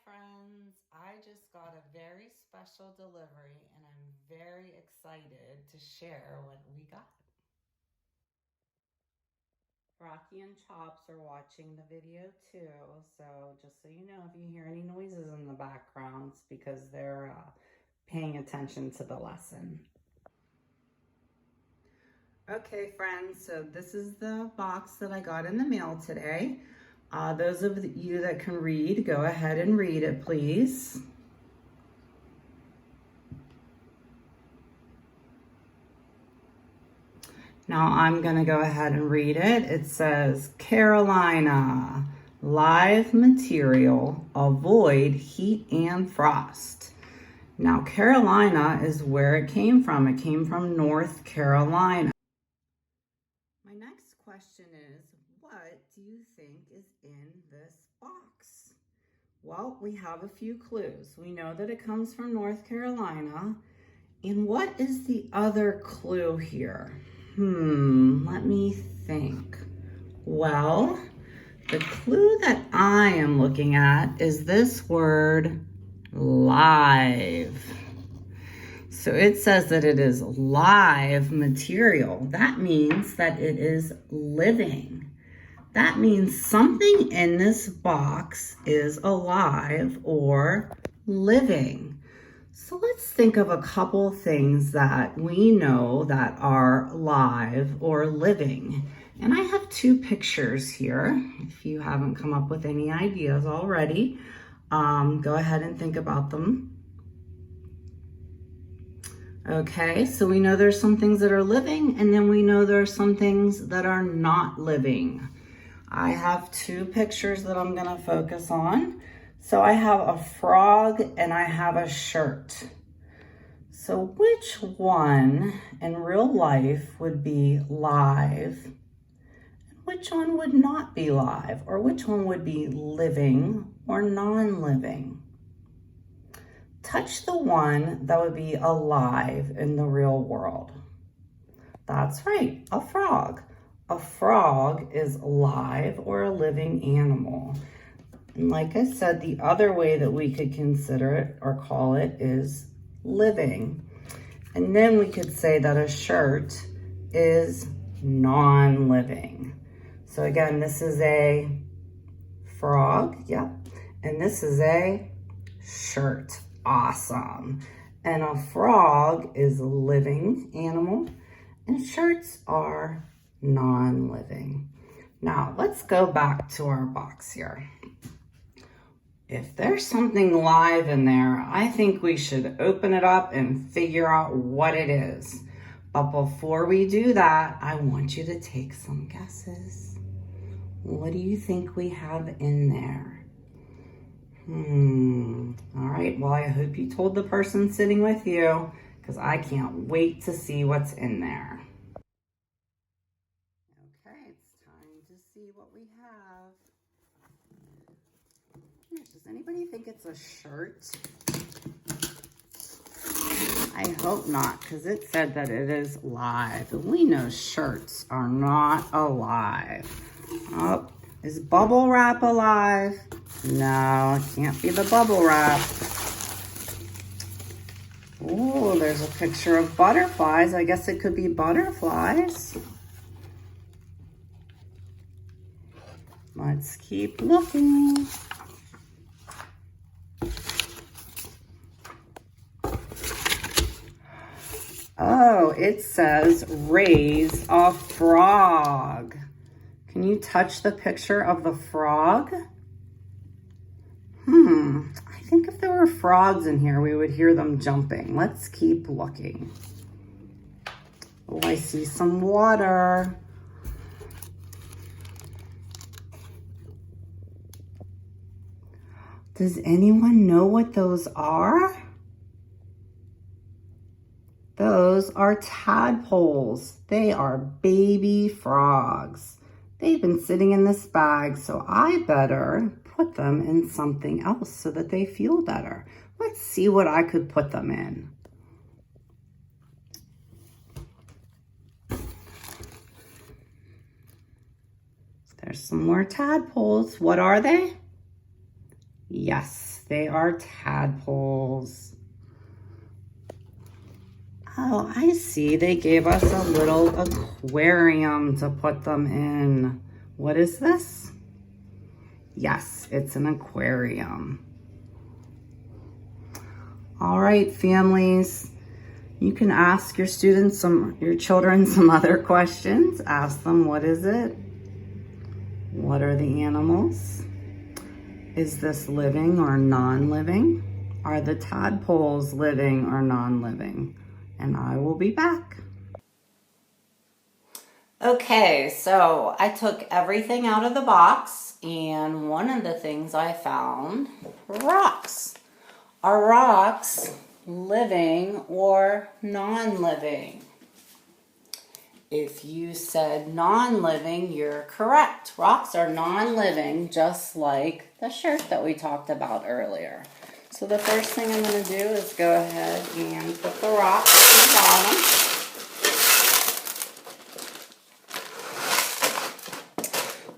friends. I just got a very special delivery and I'm very excited to share what we got. Rocky and Chops are watching the video too, so just so you know, if you hear any noises in the background, it's because they're paying attention to the lesson. Okay, friends, so this is the box that I got in the mail today. Those of you that can read, go ahead and read it, please. Now I'm going to go ahead and read it. It says, Carolina, live material, avoid heat and frost. Now, Carolina is where it came from. It came from North Carolina. My next question is, what do you think is in this box? Well, we have a few clues. We know that it comes from North Carolina. And what is the other clue here? Let me think. Well, the clue that I am looking at is this word, live. So it says that it is live material. That means that it is living. That means something in this box is alive or living. So let's think of a couple things that we know that are live or living. And I have two pictures here. If you haven't come up with any ideas already, go ahead and think about them. Okay, so we know there's some things that are living, and then we know there are some things that are not living. I have two pictures that I'm gonna focus on. So I have a frog and I have a shirt. So which one in real life would be live? And which one would not be live? Or which one would be living or non-living? Touch the one that would be alive in the real world. That's right, a frog. A frog is live or a living animal. And like I said, the other way that we could consider it or call it is living. And then we could say that a shirt is non-living. So again, this is a frog, yep. And this is a shirt, awesome. And a frog is a living animal and shirts are non-living. Now let's go back to our box here. If there's something live in there, I think we should open it up and figure out what it is. But before we do that, I want you to take some guesses. What do you think we have in there? All right, well, I hope you told the person sitting with you, because I can't wait to see what's in there. Okay, it's time to see what we have. Does anybody think it's a shirt? I hope not, because it said that it is live. And we know shirts are not alive. Oh, is bubble wrap alive? No, it can't be the bubble wrap. Oh, there's a picture of butterflies. I guess it could be butterflies. Let's keep looking. Oh, it says raise a frog. Can you touch the picture of the frog? I think if there were frogs in here, we would hear them jumping. Let's keep looking. Oh, I see some water. Does anyone know what those are? Those are tadpoles. They are baby frogs. They've been sitting in this bag, so I better put them in something else so that they feel better. Let's see what I could put them in. There's some more tadpoles. What are they? Yes, they are tadpoles. Oh, I see. They gave us a little aquarium to put them in. What is this? Yes, it's an aquarium. All right, families. You can ask your students, your children some other questions. Ask them, what is it? What are the animals? Is this living or non-living? Are the tadpoles living or non-living? And I will be back. Okay, so I took everything out of the box, and one of the things I found were rocks. Are rocks living or non-living? If you said non-living, you're correct. Rocks are non-living, just like the shirt that we talked about earlier. So the first thing I'm going to do is go ahead and put the rocks in the bottom.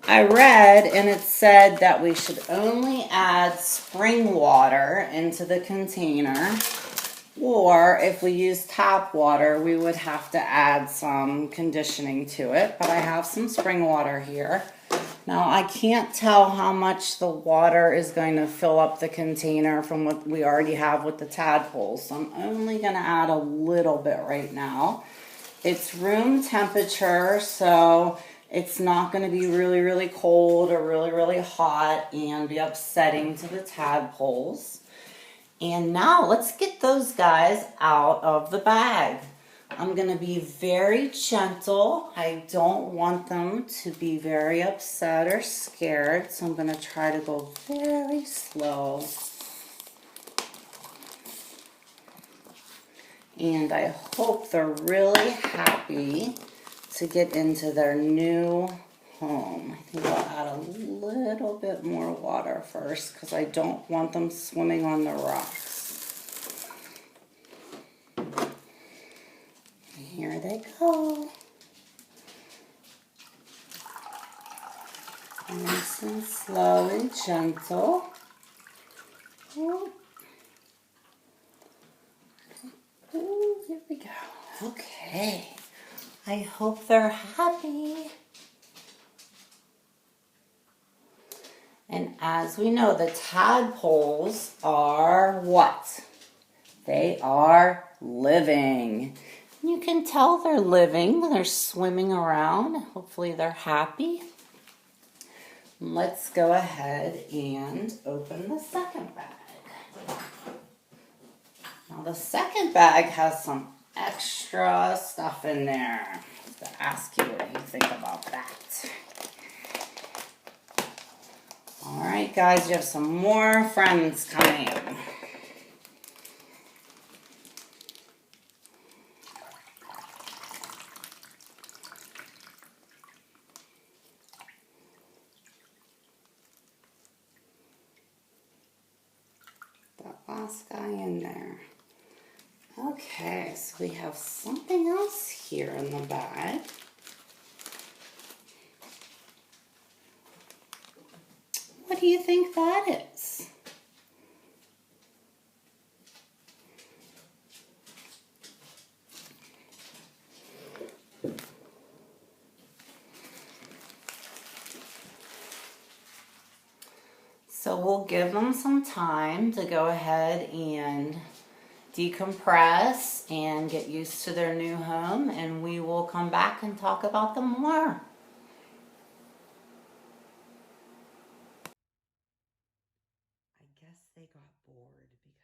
I read and it said that we should only add spring water into the container, or if we use tap water, we would have to add some conditioning to it, but I have some spring water here. Now I can't tell how much the water is going to fill up the container from what we already have with the tadpoles, so I'm only going to add a little bit right now. It's room temperature, so it's not going to be really, really cold or really, really hot and be upsetting to the tadpoles. And now let's get those guys out of the bag. I'm going to be very gentle. I don't want them to be very upset or scared, so I'm going to try to go very slow. And I hope they're really happy to get into their new home. I think I'll add a little bit more water first because I don't want them swimming on the rocks. Here they go. Nice and slow and gentle. Oh. Ooh, here we go. Okay. I hope they're happy. And as we know, the tadpoles are what? They are living. You can tell they're living. They're swimming around. Hopefully they're happy. Let's go ahead and open the second bag. Now the second bag has some extra stuff in there. I have to ask you what you think about that. All right, guys, you have some more friends coming. That last guy in there. Okay, so we have something else here in the bag. What do you think that is? So we'll give them some time to go ahead and decompress and get used to their new home, and we will come back and talk about them more. I guess they got bored because